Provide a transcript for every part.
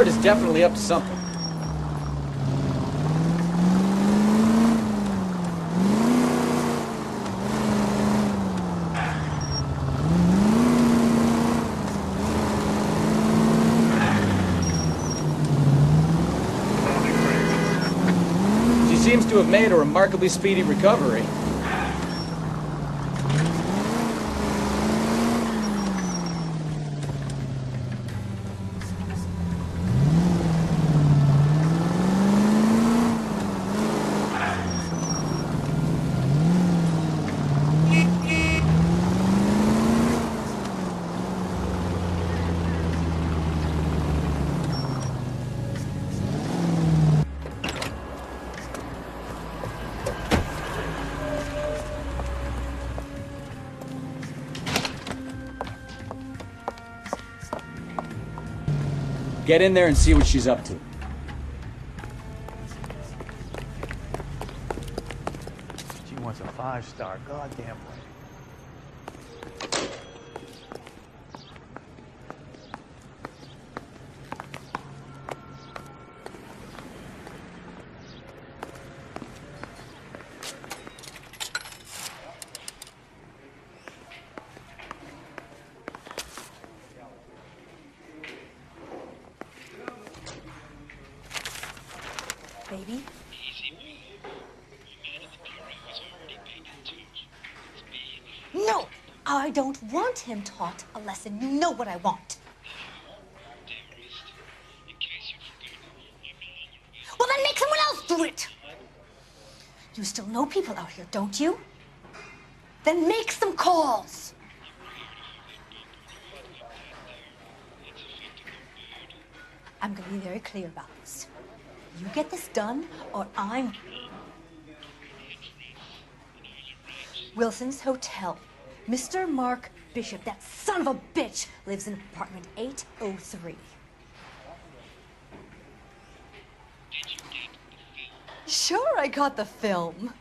bird is definitely up to something. She seems to have made a remarkably speedy recovery. Get in there and see what she's up to. She wants a 5-star goddamn way. Baby? No! I don't want him taught a lesson. You know what I want. Well, then make someone else do it! You still know people out here, don't you? Then make some calls! I'm gonna be very clear about this. You get this done, or I'm... Wilson's Hotel. Mr. Mark Bishop, that son of a bitch, lives in apartment 803. Did you get the film? Sure, I got the film.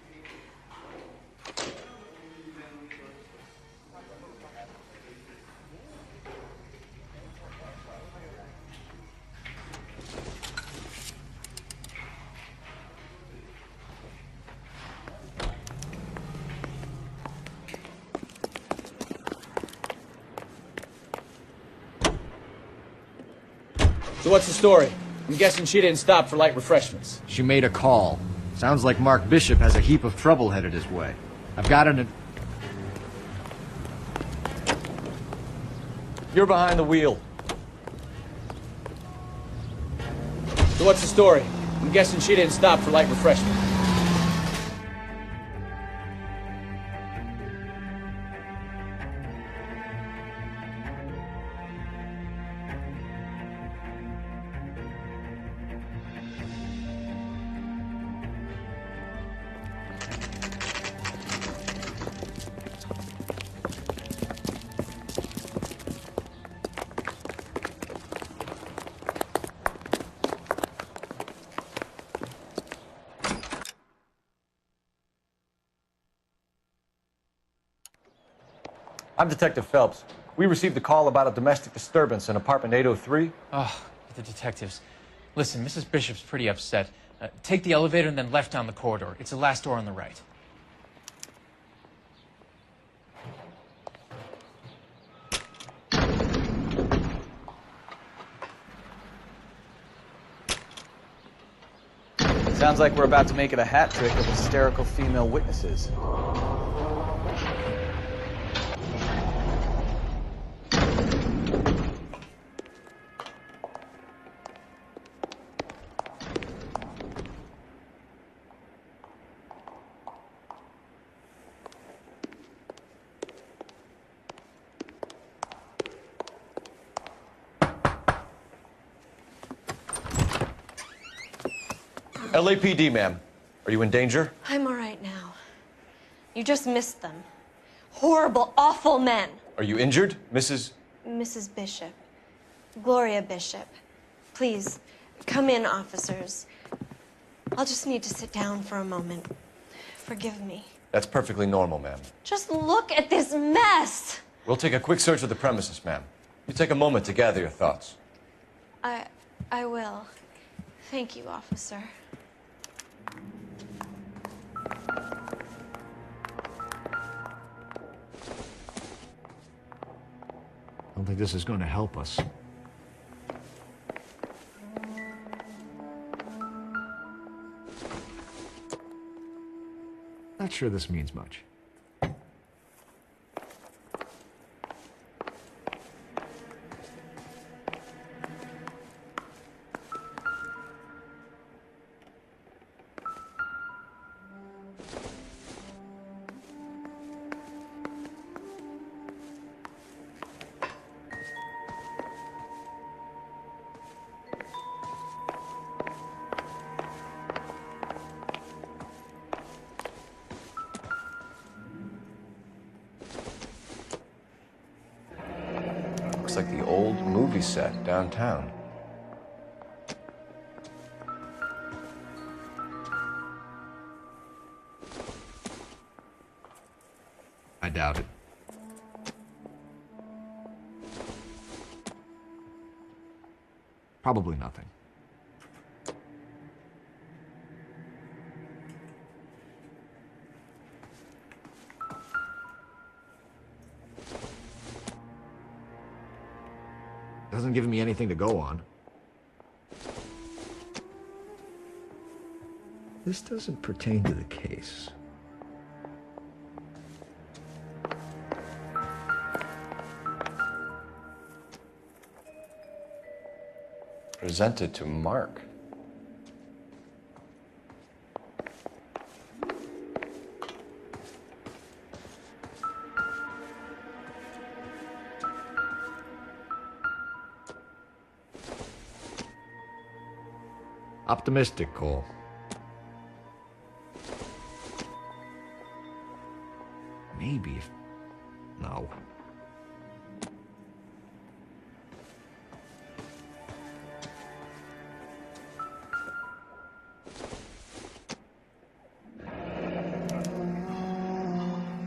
So what's the story? I'm guessing she didn't stop for light refreshments. She made a call. Sounds like Mark Bishop has a heap of trouble headed his way. I've got an... You're behind the wheel. So what's the story? I'm guessing she didn't stop for light refreshments. I'm Detective Phelps. We received a call about a domestic disturbance in apartment 803. Oh, the detectives. Listen, Mrs. Bishop's pretty upset. Take the elevator and then left down the corridor. It's the last door on the right. Sounds like we're about to make it a hat trick of hysterical female witnesses. LAPD, ma'am. Are you in danger? I'm all right now. You just missed them. Horrible, awful men. Are you injured, Mrs.? Mrs. Bishop. Gloria Bishop. Please, come in, officers. I'll just need to sit down for a moment. Forgive me. That's perfectly normal, ma'am. Just look at this mess! We'll take a quick search of the premises, ma'am. You take a moment to gather your thoughts. I will. Thank you, officer. I don't think this is going to help us. Not sure this means much. Looks like the old movie set downtown. I doubt it. Probably nothing. Doesn't give me anything to go on. This doesn't pertain to the case. Presented to Mark. Optimistic, Cole. Maybe if... No.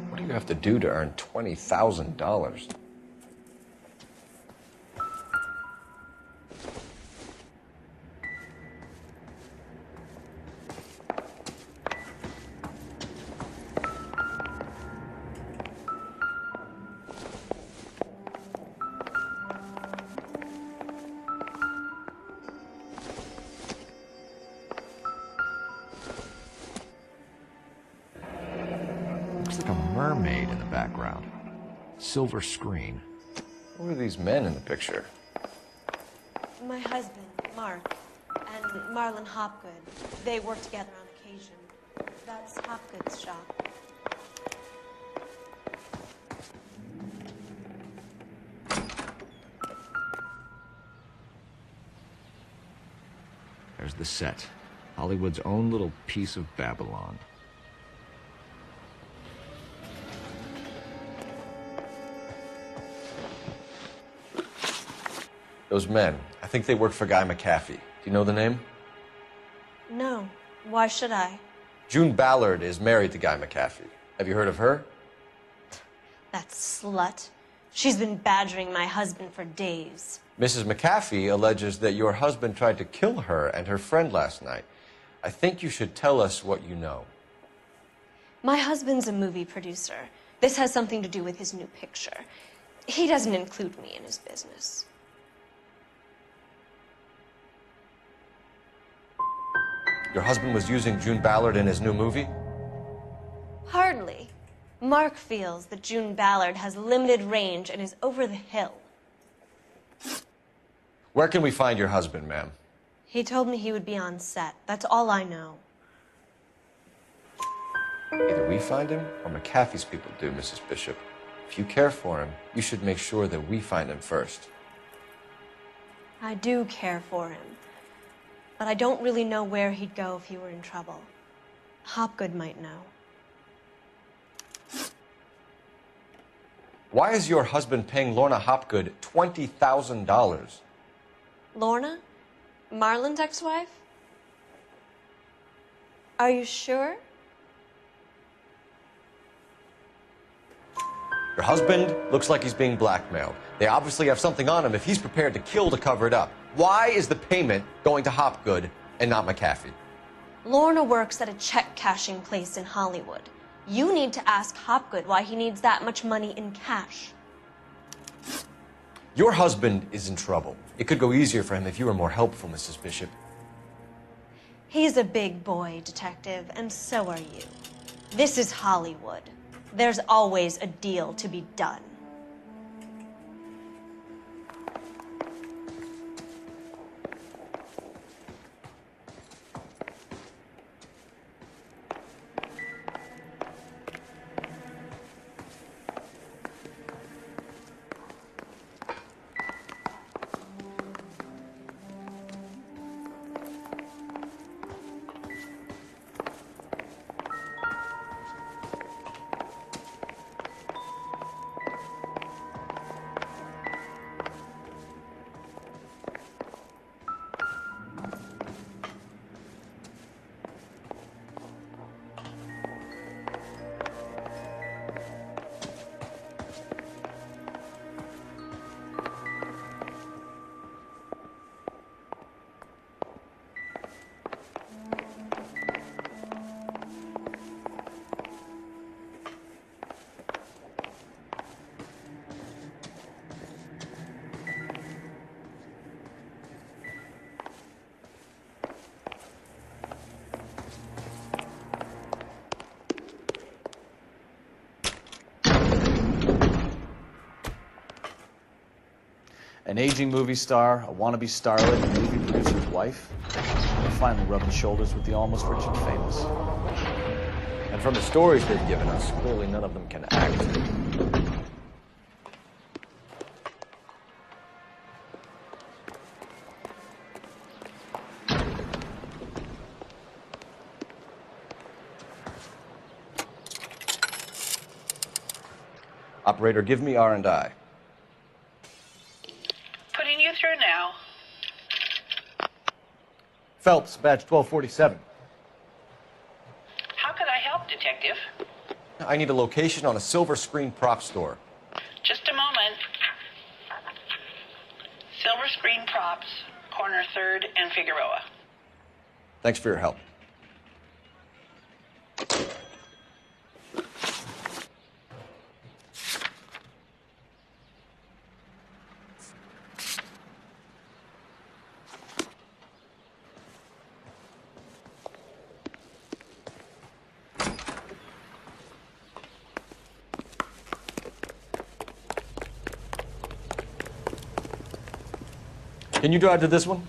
What do you have to do to earn $20,000? Looks like a mermaid in the background. Silver screen. Who are these men in the picture? My husband, Mark, and Marlon Hopgood. They work together on occasion. That's Hopgood's shop. There's the set. Hollywood's own little piece of Babylon. Those men, I think they work for Guy McAfee. Do you know the name? No. Why should I? June Ballard is married to Guy McAfee. Have you heard of her? That slut. She's been badgering my husband for days. Mrs. McAfee alleges that your husband tried to kill her and her friend last night. I think you should tell us what you know. My husband's a movie producer. This has something to do with his new picture. He doesn't include me in his business. Your husband was using June Ballard in his new movie? Hardly. Mark feels that June Ballard has limited range and is over the hill. Where can we find your husband, ma'am? He told me he would be on set. That's all I know. Either we find him or McAfee's people do, Mrs. Bishop. If you care for him, you should make sure that we find him first. I do care for him. But I don't really know where he'd go if he were in trouble. Hopgood might know. Why is your husband paying Lorna Hopgood $20,000? Lorna? Marlon's ex-wife? Are you sure? Your husband looks like he's being blackmailed. They obviously have something on him if he's prepared to kill to cover it up. Why is the payment going to Hopgood and not McAfee? Lorna works at a check cashing place in Hollywood. You need to ask Hopgood why he needs that much money in cash. Your husband is in trouble. It could go easier for him if you were more helpful, Mrs. Bishop. He's a big boy, Detective, and so are you. This is Hollywood. There's always a deal to be done. An aging movie star, a wannabe starlet, a movie producer's wife. They're finally rubbing shoulders with the almost rich and famous. And from the stories they've given us, clearly none of them can act. Operator, give me R&I. Putting you through now. Phelps, badge 1247. How could I help, Detective? I need a location on a silver screen prop store. Just a moment. Silver Screen Props, corner 3rd and Figueroa. Thanks for your help. Can you drive to this one?